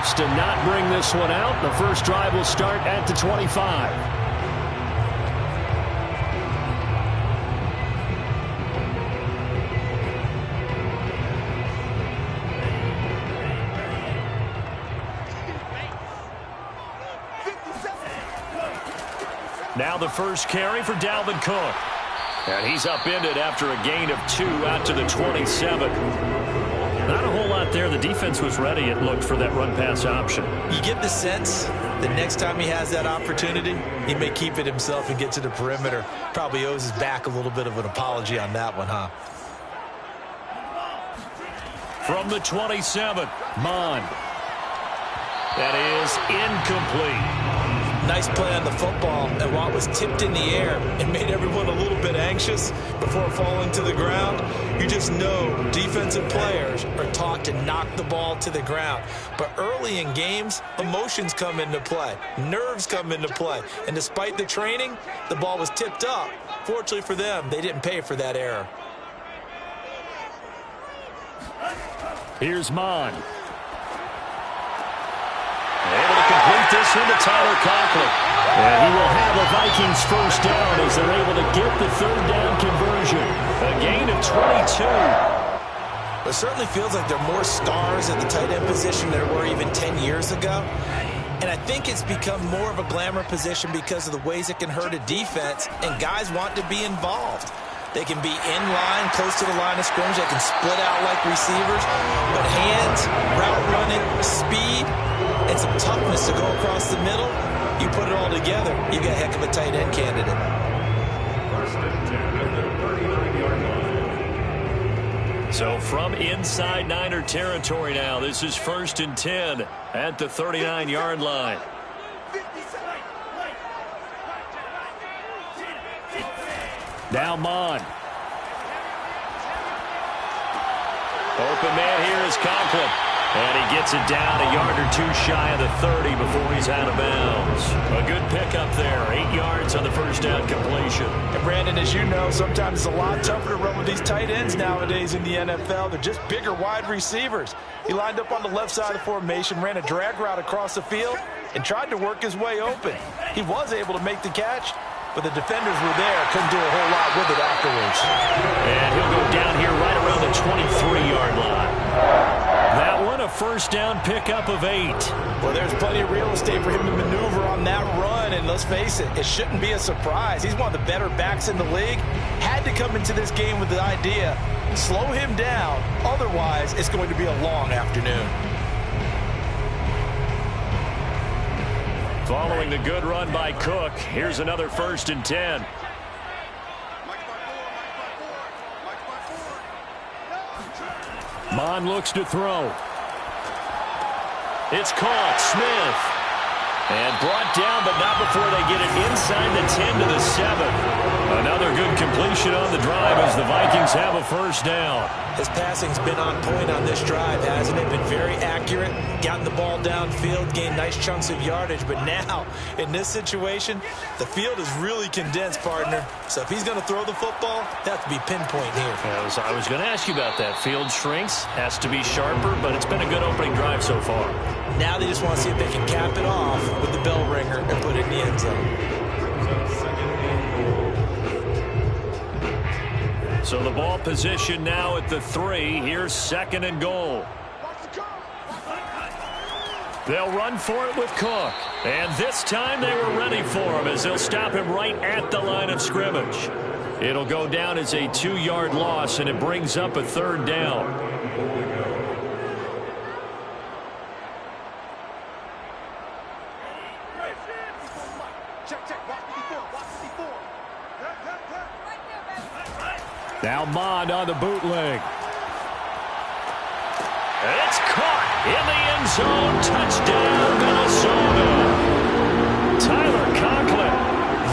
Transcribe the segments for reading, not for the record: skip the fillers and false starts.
handoffs to not bring this one out. The first drive will start at the 25. Now the first carry for Dalvin Cook. And he's upended after a gain of 2 out to the 27. Not a whole lot there. The defense was ready, it looked, for that run-pass option. You get the sense the next time he has that opportunity, he may keep it himself and get to the perimeter. Probably owes his back a little bit of an apology on that one, huh? From the 27, Mond. That is incomplete. Nice play on the football, and while it was tipped in the air and made everyone a little bit anxious before falling to the ground, you just know defensive players are taught to knock the ball to the ground. But early in games, emotions come into play, nerves come into play, and despite the training, the ball was tipped up. Fortunately for them, they didn't pay for that error. Here's Mond. Able to complete this one to Tyler Conklin. And he will have the Vikings first down as they're able to get the third down conversion. A gain of 22. It certainly feels like there are more stars at the tight end position than there were even 10 years ago. And I think it's become more of a glamour position because of the ways it can hurt a defense, and guys want to be involved. They can be in line, close to the line of scrimmage. They can split out like receivers. But hands, route running, speed, and some toughness to go across the middle, you put it all together, you got a heck of a tight end candidate. So from inside Niner territory now, this is 1st and 10 at the 39-yard line. Now Mond. Open man here is Conklin. And he gets it down a yard or 2 shy of the 30 before he's out of bounds. A good pickup there. 8 yards on the first down completion. And Brandon, as you know, sometimes it's a lot tougher to run with these tight ends nowadays in the NFL. They're just bigger wide receivers. He lined up on the left side of the formation, ran a drag route across the field, and tried to work his way open. He was able to make the catch, but the defenders were there. Couldn't do a whole lot with it afterwards. And he'll go down here right around the 23-yard line. That one, a first down pickup of 8. Well, there's plenty of real estate for him to maneuver on that run, and let's face it, it shouldn't be a surprise. He's one of the better backs in the league. Had to come into this game with the idea, slow him down, otherwise it's going to be a long afternoon. Following the good run by Cook, here's another 1st and 10. Mond looks to throw. It's caught. Smith. And brought down, but not before they get it inside the 10 to the 7. Another good completion on the drive as the Vikings have a first down. His passing's been on point on this drive, hasn't it? Been very accurate, gotten the ball downfield, gained nice chunks of yardage. But now, in this situation, the field is really condensed, partner. So if he's going to throw the football, that to be pinpoint here. I was going to ask you about that. Field shrinks, has to be sharper, but it's been a good opening drive so far. Now they just want to see if they can cap it off with the bell ringer and put it in the end zone. So the ball position now at the 3. Here's 2nd and goal. They'll run for it with Cook. And this time they were ready for him as they'll stop him right at the line of scrimmage. It'll go down as a 2-yard loss, and it brings up a 3rd down. Now Mond on the bootleg. It's caught in the end zone. Touchdown, Minnesota. Tyler Conklin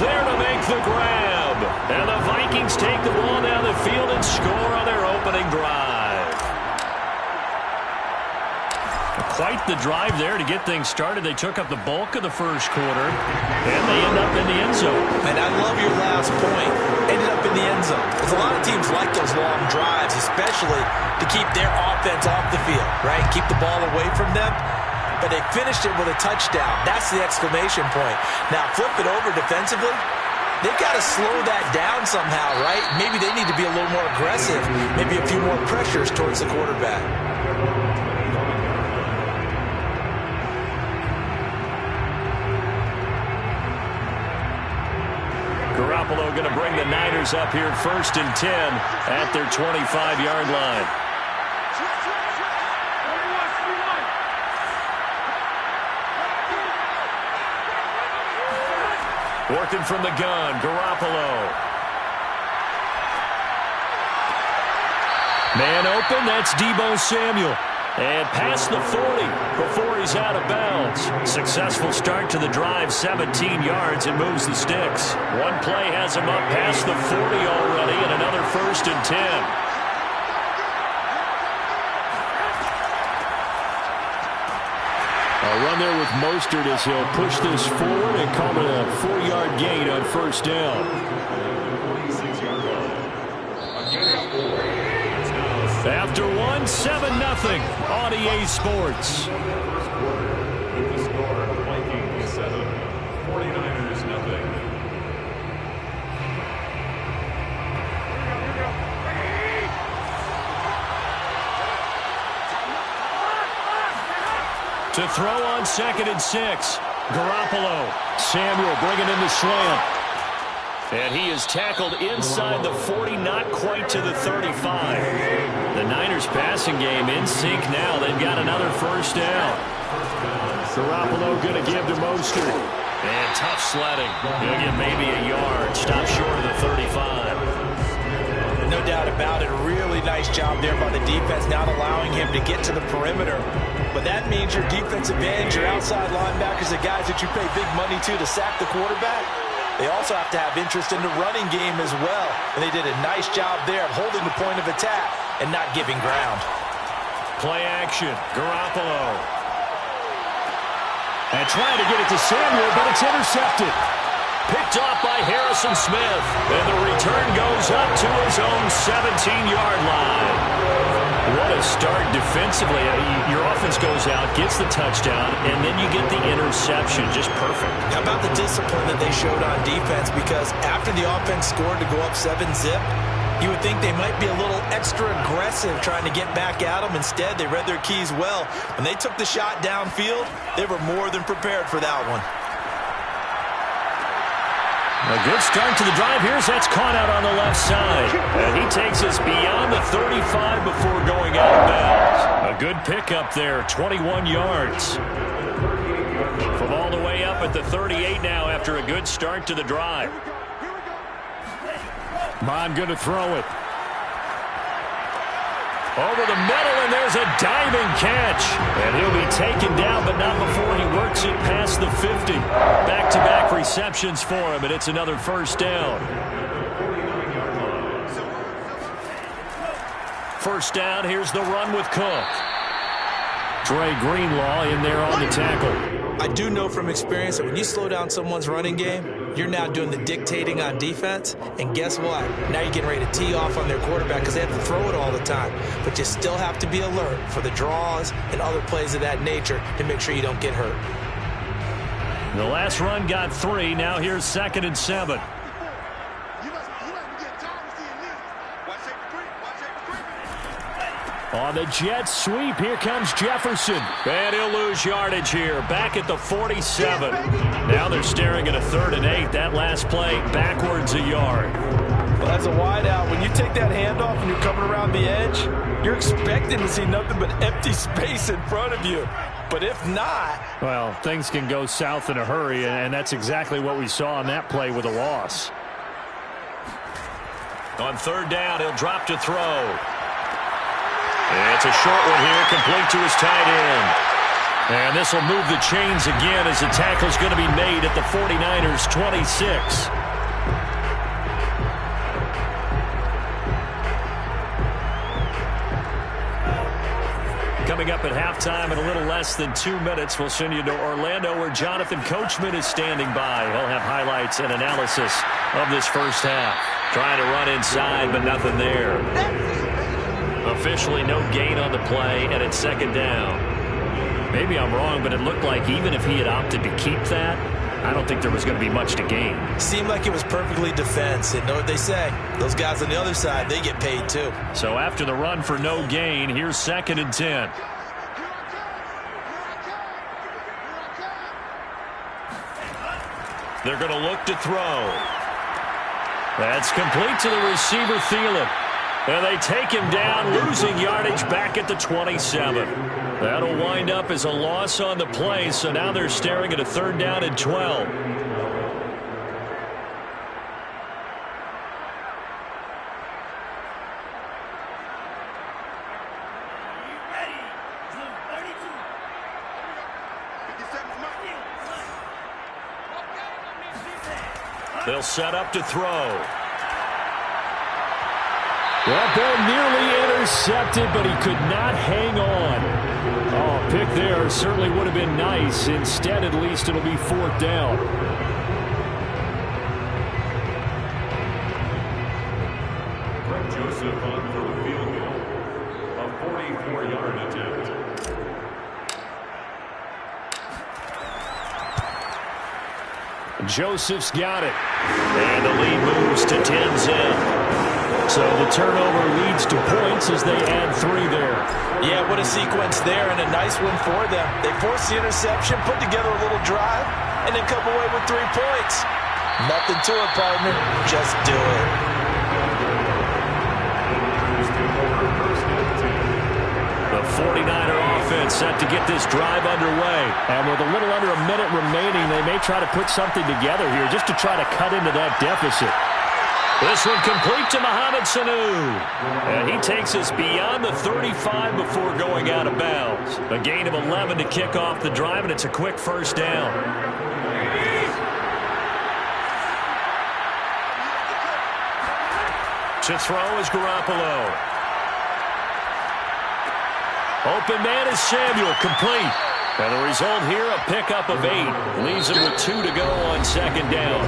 there to make the grab. And the Vikings take the ball down the field and score on their opening drive. Quite the drive there to get things started. They took up the bulk of the first quarter, and they end up in the end zone. And I love your last point. Ended up in the end zone. Because a lot of teams like those long drives, especially to keep their offense off the field, right? Keep the ball away from them. but they finished it with a touchdown. That's the exclamation point. Now, flip it over defensively. They've got to slow that down somehow, right? Maybe they need to be a little more aggressive, maybe a few more pressures towards the quarterback. Garoppolo going to bring the Niners up here 1st and 10 at their 25-yard line. Working from the gun, Garoppolo. Man open, that's Deebo Samuel. And past the 40 before he's out of bounds. Successful start to the drive, 17 yards, and moves the sticks. One play has him up past the 40 already, and another 1st and 10. A run there with Mostert as he'll push this forward and call it a 4-yard gain on 1st down. After one, 7-0 on EA Sports. Vikings 7, 49ers 0. To throw on 2nd and 6. Garoppolo. Samuel bringing in the slant. And he is tackled inside the 40, not quite to the 35. The Niners passing game in sync now. They've got another 1st down. Garoppolo going to give to Mostert. And tough sledding. He'll get maybe a yard. Stop short of the 35. No doubt about it. Really nice job there by the defense, not allowing him to get to the perimeter. But that means your defensive ends, your outside linebackers, the guys that you pay big money to sack the quarterback, they also have to have interest in the running game as well. And they did a nice job there of holding the point of attack and not giving ground. Play action. Garoppolo. And trying to get it to Samuel, but it's intercepted. Picked off by Harrison Smith. And the return goes up to his own 17-yard line. What a start defensively. Your offense goes out, gets the touchdown, and then you get the interception. Just perfect. How about the discipline that they showed on defense? Because after the offense scored to go up 7-zip, you would think they might be a little extra aggressive trying to get back at them. Instead, they read their keys well. When they took the shot downfield, they were more than prepared for that one. A good start to the drive. That's caught out on the left side. And he takes us beyond the 35 before going out of bounds. A good pickup there, 21 yards. From all the way up at the 38 now after a good start to the drive. Mon going to throw it. Over the middle, and there's a diving catch. And he'll be taken down, but not before he works it past the 50. Back-to-back receptions for him, and it's another 1st down. 1st down, here's the run with Cook. Dre Greenlaw in there on the tackle. I do know from experience that when you slow down someone's running game, you're now doing the dictating on defense. And guess what? Now you're getting ready to tee off on their quarterback because they have to throw it all the time. But you still have to be alert for the draws and other plays of that nature to make sure you don't get hurt. The last run got 3. Now here's 2nd and 7. On the jet sweep, here comes Jefferson. And he'll lose yardage here, back at the 47. Now they're staring at a 3rd and 8. That last play, backwards a yard. Well, as a wideout, when you take that handoff and you're coming around the edge, you're expecting to see nothing but empty space in front of you. But if not... Well, things can go south in a hurry, and that's exactly what we saw on that play with a loss. On 3rd down, he'll drop to throw. It's a short one here, complete to his tight end. And this will move the chains again as the tackle's going to be made at the 49ers' 26. Coming up at halftime in a little less than 2 minutes, we'll send you to Orlando where Jonathan Coachman is standing by. He'll have highlights and analysis of this 1st half. Trying to run inside, but nothing there. Officially no gain on the play, and it's 2nd down. Maybe I'm wrong, but it looked like even if he had opted to keep that, I don't think there was going to be much to gain. Seemed like it was perfectly defense. And know what they say? Those guys on the other side, they get paid too. So after the run for no gain, here's 2nd and 10. They're going to look to throw. That's complete to the receiver, Thielen. And they take him down, losing yardage back at the 27. That'll wind up as a loss on the play, so now they're staring at a 3rd down and 12. They'll set up to throw. That ball nearly intercepted, but he could not hang on. Oh, pick there certainly would have been nice. Instead, at least it'll be 4th down. Greg Joseph on for the field goal. A 44-yard attempt. Joseph's got it. And the lead moves to 10-10. So the turnover leads to points as they add 3 there. Yeah, what a sequence there, and a nice one for them. They forced the interception, put together a little drive, and then come away with 3 points. Nothing to it, partner. Just do it. The 49er offense set to get this drive underway. And with a little under a minute remaining, they may try to put something together here just to try to cut into that deficit. This one complete to Mohamed Sanu. And he takes us beyond the 35 before going out of bounds. A gain of 11 to kick off the drive, and it's a quick 1st down. To throw is Garoppolo. Open man is Samuel, complete. And the result here, a pickup of 8. Leaves him with 2 to go on 2nd down.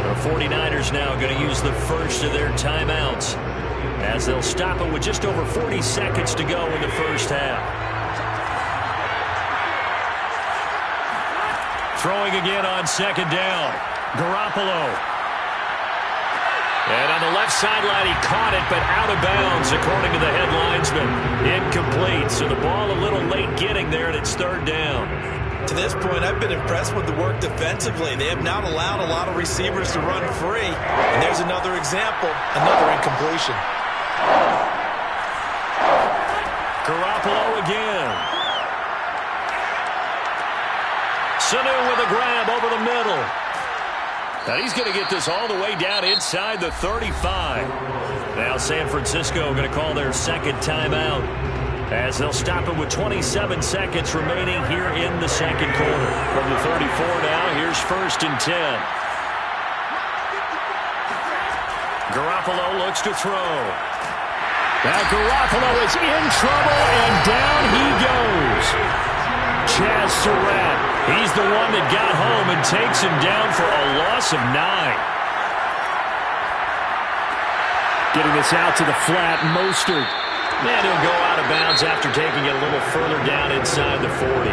The 49ers now going to use the first of their timeouts as they'll stop it with just over 40 seconds to go in the first half. Throwing again on 2nd down. Garoppolo. And on the left sideline, he caught it, but out of bounds, according to the head linesman. Incomplete, so the ball a little late getting there, and it's 3rd down. To this point, I've been impressed with the work defensively. They have not allowed a lot of receivers to run free. And there's another example, another incompletion. Garoppolo again. Sanu with a grab over the middle. Now he's going to get this all the way down inside the 35. Now San Francisco going to call their 2nd timeout, as they'll stop it with 27 seconds remaining here in the 2nd quarter. From the 34 now, here's 1st and 10. Garoppolo looks to throw. Now Garoppolo is in trouble, and down he goes. Chaz Surratt, he's the one that got home and takes him down for a loss of 9. Getting this out to the flat, Mostert. And he'll go out of bounds after taking it a little further down inside the 40.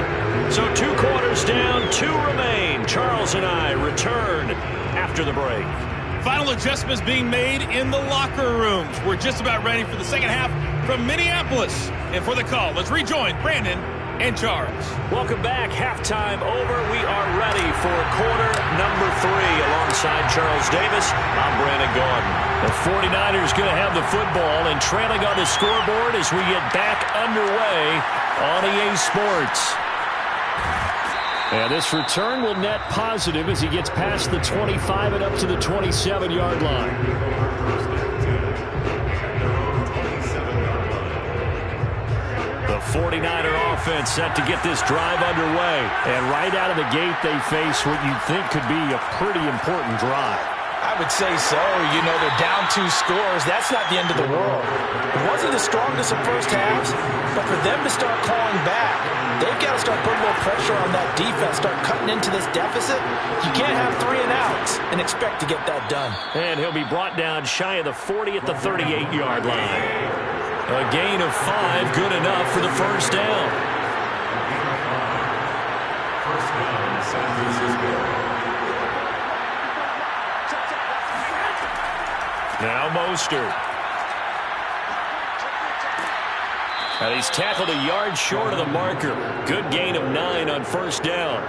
So 2 quarters down, 2 remain. Charles and I return after the break. Final adjustments being made in the locker rooms. We're just about ready for the 2nd half from Minneapolis. And for the call, let's rejoin Brandon and Charles. Welcome back. Halftime over. We are ready for quarter number 3. Alongside Charles Davis, I'm Brandon Gaudin. The 49ers going to have the football and trailing on the scoreboard as we get back underway on EA Sports. And this return will net positive as he gets past the 25 and up to the 27-yard line. The 49er offense set to get this drive underway. And right out of the gate, they face what you'd think could be a pretty important drive. I would say so. You know, they're down 2 scores. That's not the end of the world. It wasn't the strongest of first halves, but for them to start clawing back, they've got to start putting more pressure on that defense, start cutting into this deficit. You can't have 3 and outs and expect to get that done. And he'll be brought down shy of the 40 at the 38-yard line. A gain of 5, good enough for the first down. San Francisco. Now Mostert. And he's tackled a yard short of the marker. Good gain of 9 on first down.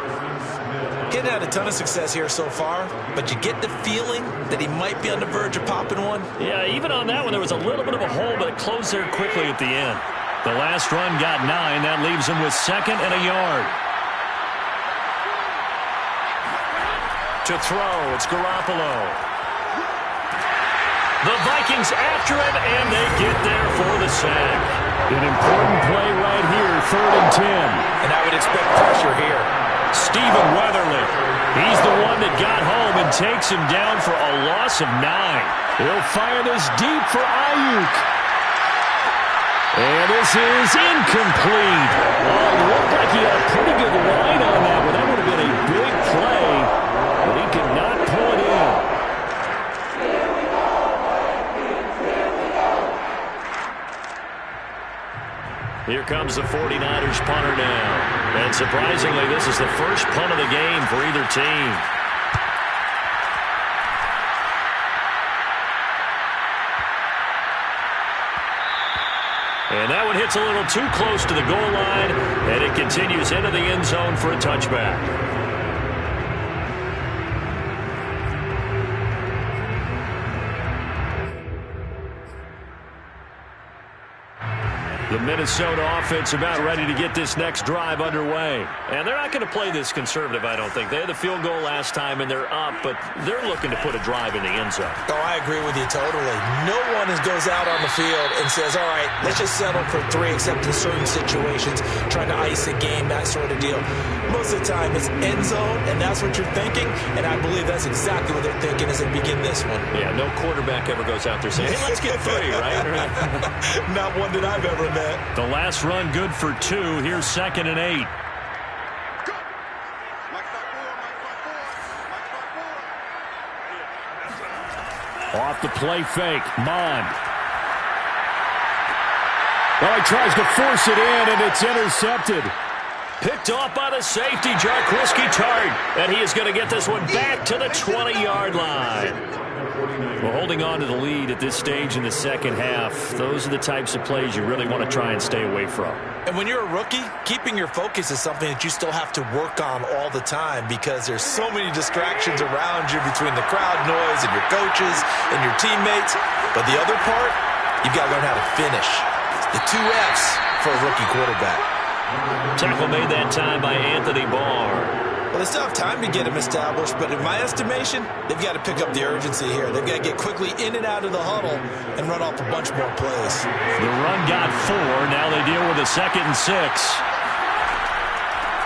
He's had a ton of success here so far, but you get the feeling that he might be on the verge of popping one. Yeah, even on that one, there was a little bit of a hole, but it closed there quickly at the end. The last run got 9. That leaves him with 2nd and a yard. To throw, it's Garoppolo. The Vikings after him, and they get there for the sack. An important play right here, 3rd and 10. And I would expect pressure here. Stephen Weatherly. He's the one that got home and takes him down for a loss of 9. He'll fire this deep for Ayuk. And this is incomplete. Oh, it looked like he had a pretty good line on that one. That would have been a big play, but he could not pull it in. Here comes the 49ers punter now. And surprisingly, this is the first punt of the game for either team. And that one hits a little too close to the goal line, and it continues into the end zone for a touchback. The Minnesota offense about ready to get this next drive underway. And they're not going to play this conservative, I don't think. They had the field goal last time, and they're up, but they're looking to put a drive in the end zone. Oh, I agree with you totally. No one goes out on the field and says, all right, let's just settle for 3, except in certain situations, trying to ice a game, that sort of deal. Most of the time, it's end zone, and that's what you're thinking, and I believe that's exactly what they're thinking as they begin this one. Yeah, no quarterback ever goes out there saying, hey, let's get 3, right? Not one that I've ever met. The last run good for 2. Here's 2nd and 8. Off the play fake. Mond. Well, he tries to force it in, and it's intercepted. Picked off by the safety, Jaquiski Tartt. And he is going to get this one back to the 20-yard line. Well, holding on to the lead at this stage in the second half, those are the types of plays you really want to try and stay away from. And when you're a rookie, keeping your focus is something that you still have to work on all the time because there's so many distractions around you between the crowd noise and your coaches and your teammates. But the other part, you've got to learn how to finish. The 2 Fs for a rookie quarterback. Tackle made that time by Anthony Barr. Well, they still have time to get him established, but in my estimation, they've got to pick up the urgency here. They've got to get quickly in and out of the huddle and run off a bunch more plays. The run got 4. Now they deal with a 2nd and 6.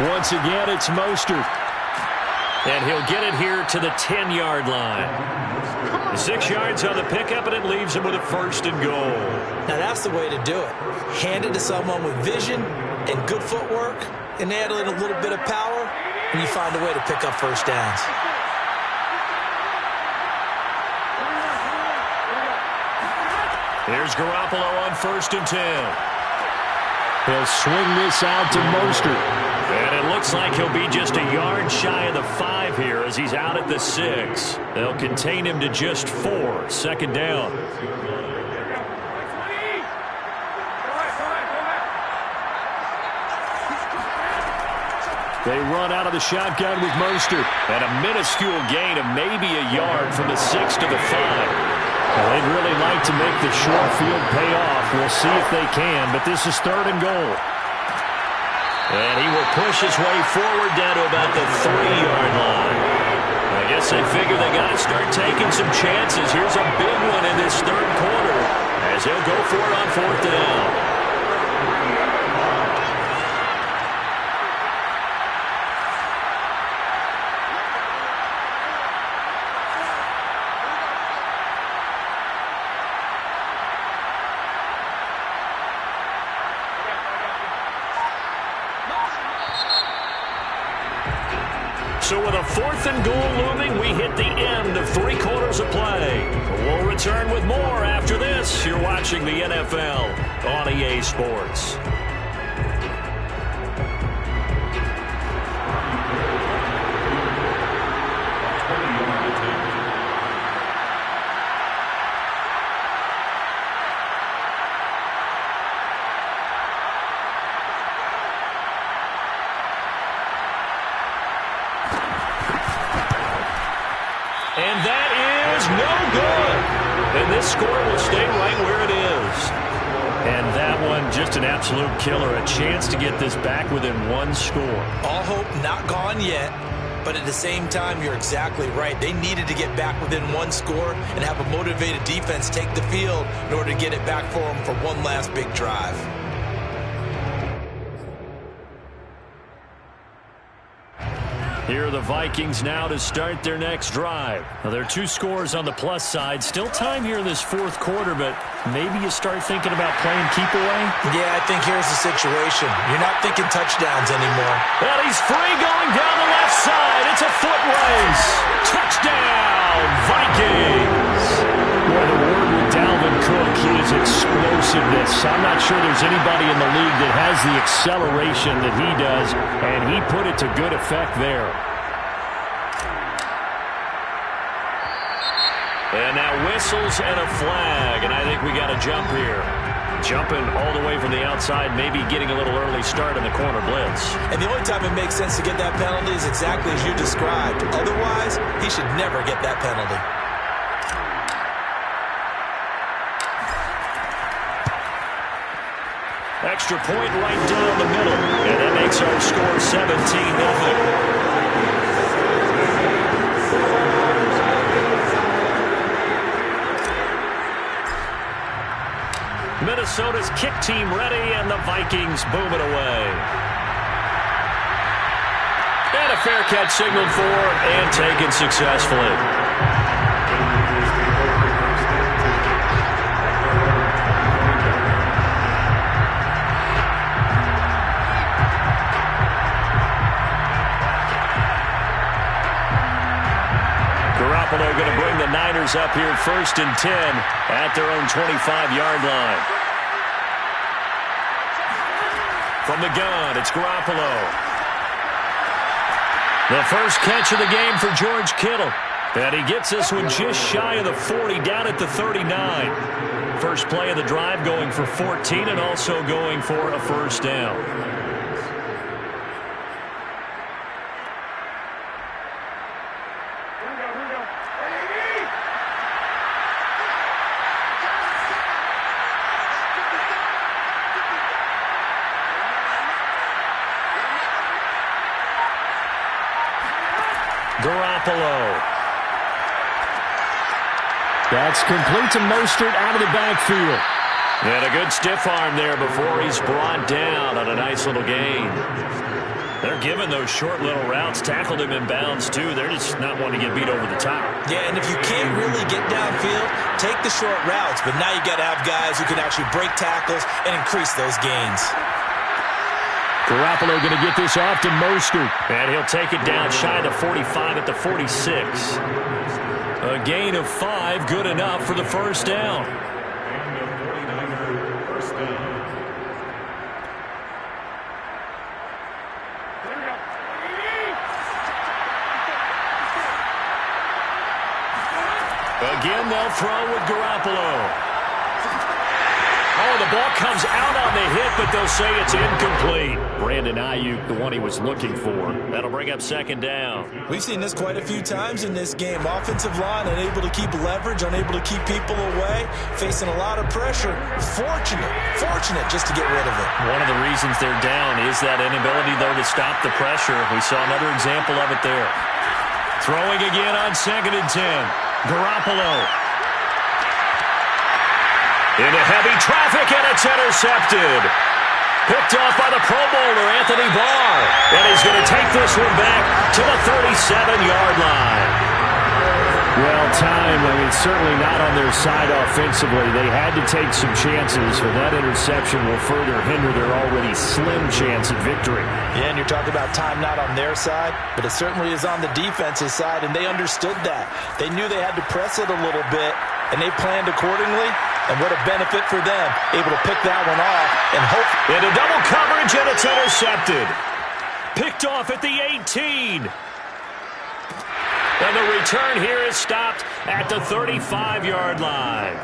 Once again, it's Mostert. And he'll get it here to the 10-yard line. 6 yards on the pickup, and it leaves him with a 1st and goal. Now, that's the way to do it. Hand it to someone with vision and good footwork and add in a little bit of power, and you find a way to pick up first downs. Here's Garoppolo on 1st and 10. He'll swing this out to Mostert. And it looks like he'll be just a yard shy of the 5 here as he's out at the 6. They'll contain him to just 4. 2nd down. They run out of the shotgun with Mostert. And a minuscule gain of maybe a yard from the 6 to the 5. Well, they'd really like to make the short field pay off. We'll see if they can, but this is 3rd and goal. And he will push his way forward down to about the 3-yard line. I guess they figure they got to start taking some chances. Here's a big one in this 3rd quarter as he'll go for it on 4th down. So with a 4th and goal looming, we hit the end of 3 quarters of play. We'll return with more after this. You're watching the NFL on EA Sports. is no good. And this score will stay right where it is. And that one, just an absolute killer. A chance to get this back within one score. All hope not gone yet, but at the same time, you're exactly right. They needed to get back within one score and have a motivated defense take the field in order to get it back for them for one last big drive. Here are the Vikings now to start their next drive. Now, there are 2 scores on the plus side. Still time here in this fourth quarter, but maybe you start thinking about playing keep away? Yeah, I think here's the situation. You're not thinking touchdowns anymore. Well, he's free going down the left side. It's a foot race. Touchdown, Vikings. Boy, the word with Dalvin Cook is explosiveness. I'm not sure there's anybody in the league that has the acceleration that he does, and he put it to good effect there. And now whistles and a flag, and I think we got a jump here. Jumping all the way from the outside, maybe getting a little early start in the corner blitz. And the only time it makes sense to get that penalty is exactly as you described. Otherwise, he should never get that penalty. Extra point right down the middle, and that makes our score 17-0. Minnesota's kick team ready, and the Vikings boom it away. And a fair catch signaled for and taken successfully. Garoppolo going to bring the Niners up here 1st and 10 at their own 25-yard line. From the gun, it's Garoppolo. The first catch of the game for George Kittle. And he gets this one just shy of the 40, down at the 39. First play of the drive going for 14 and also going for a first down. Garoppolo. That's complete to Mostert out of the backfield. And a good stiff arm there before he's brought down on a nice little gain. They're giving those short little routes. Tackled him in bounds, too. They're just not wanting to get beat over the top. Yeah, and if you can't really get downfield, take the short routes. But now you got to have guys who can actually break tackles and increase those gains. Garoppolo going to get this off to Mostert. And he'll take it down shy of the 45 at the 46. A gain of 5, good enough for the first down. And the 49er first down. Again, they'll throw with Garoppolo. Oh, the ball comes out on the hit, but they'll say it's incomplete. Brandon Ayuk, the one he was looking for. That'll bring up second down. We've seen this quite a few times in this game. Offensive line unable to keep leverage, unable to keep people away, facing a lot of pressure. Fortunate just to get rid of it. One of the reasons they're down is that inability, though, to stop the pressure. We saw another example of it there. Throwing again on 2nd and 10. Garoppolo. Into heavy traffic, and it's intercepted. Picked off by the Pro Bowler, Anthony Barr. And he's going to take this one back to the 37-yard line. Well, time, certainly not on their side offensively. They had to take some chances, but that interception will further hinder their already slim chance at victory. Yeah, and you're talking about time not on their side, but it certainly is on the defense's side, and they understood that. They knew they had to press it a little bit, and they planned accordingly. And what a benefit for them, able to pick that one off and hope. Into double coverage, and it's intercepted. Picked off at the 18. And the return here is stopped at the 35-yard line.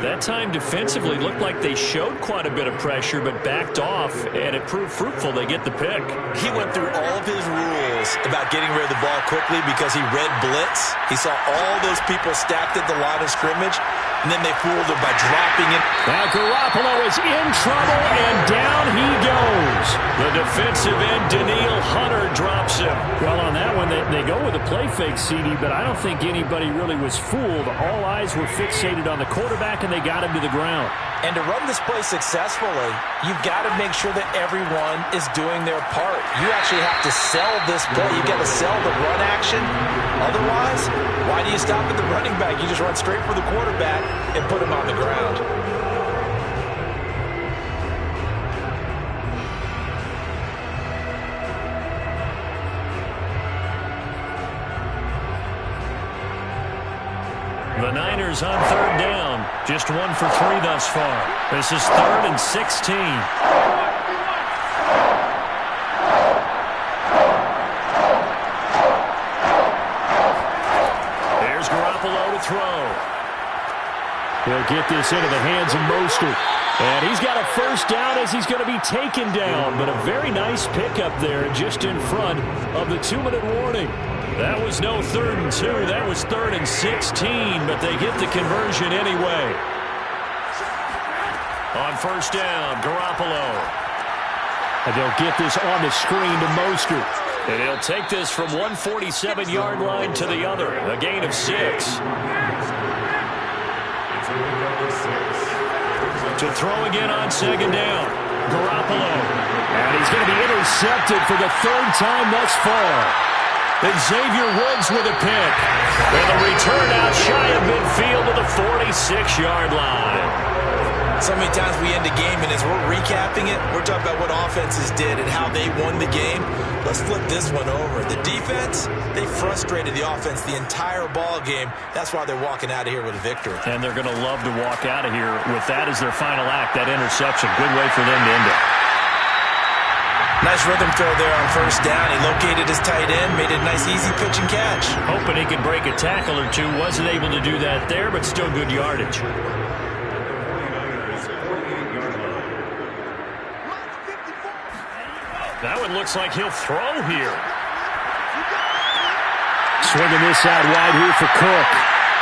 That time defensively looked like they showed quite a bit of pressure but backed off, and it proved fruitful. They get the pick. He went through all of his rules about getting rid of the ball quickly because he read blitz. He saw all those people stacked at the line of scrimmage, and then they fooled him by dropping it. Now Garoppolo is in trouble, and down he goes. The defensive end, Danielle Hunter, drops him. Well, on that one, they go with a play fake, CD, but I don't think anybody really was fooled. All eyes were fixated on the quarterback, and they got him to the ground. And to run this play successfully, you've got to make sure that everyone is doing their part. You actually have to sell this play. You've got to sell the run action. Otherwise, why do you stop at the running back? You just run straight for the quarterback and put him on the ground. The Niners on third down. Just 1 for 3 thus far. This is 3rd and 16. There's Garoppolo to throw. He'll get this into the hands of Mostert. And he's got a first down as he's going to be taken down. But a very nice pickup there just in front of the 2-minute warning. That was no 3rd and 2. That was 3rd and 16, but they get the conversion anyway. On first down, Garoppolo. And they'll get this on the screen to Mostert. And he'll take this from 147-yard line to the other. A gain of 6. To throw again on second down, Garoppolo. And he's going to be intercepted for the 3rd time thus far. And Xavier Woods with a pick. With a return out shy of midfield to the 46-yard line. So many times we end a game, and as we're recapping it, we're talking about what offenses did and how they won the game. Let's flip this one over. The defense, they frustrated the offense the entire ball game. That's why they're walking out of here with a victory. And they're going to love to walk out of here with that as their final act, that interception. Good way for them to end it. Nice rhythm throw there on first down. He located his tight end, made it a nice easy pitch and catch. Hoping he could break a tackle or two. Wasn't able to do that there, but still good yardage. That one looks like he'll throw here. Swinging this out wide here for Cook.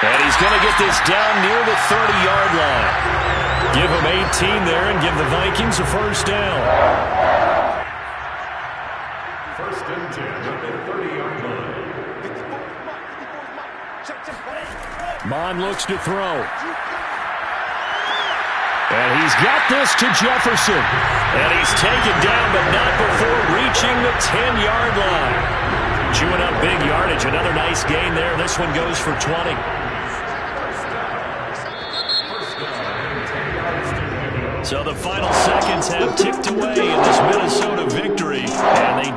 And he's going to get this down near the 30-yard line. Give him 18 there and give the Vikings a first down. First and 10 at the 30-yard line. Mon looks to throw. And he's got this to Jefferson. And he's taken down, but not before reaching the 10-yard line. Chewing up big yardage. Another nice gain there. This one goes for 20. So the final seconds have ticked away in this Minnesota victory. And they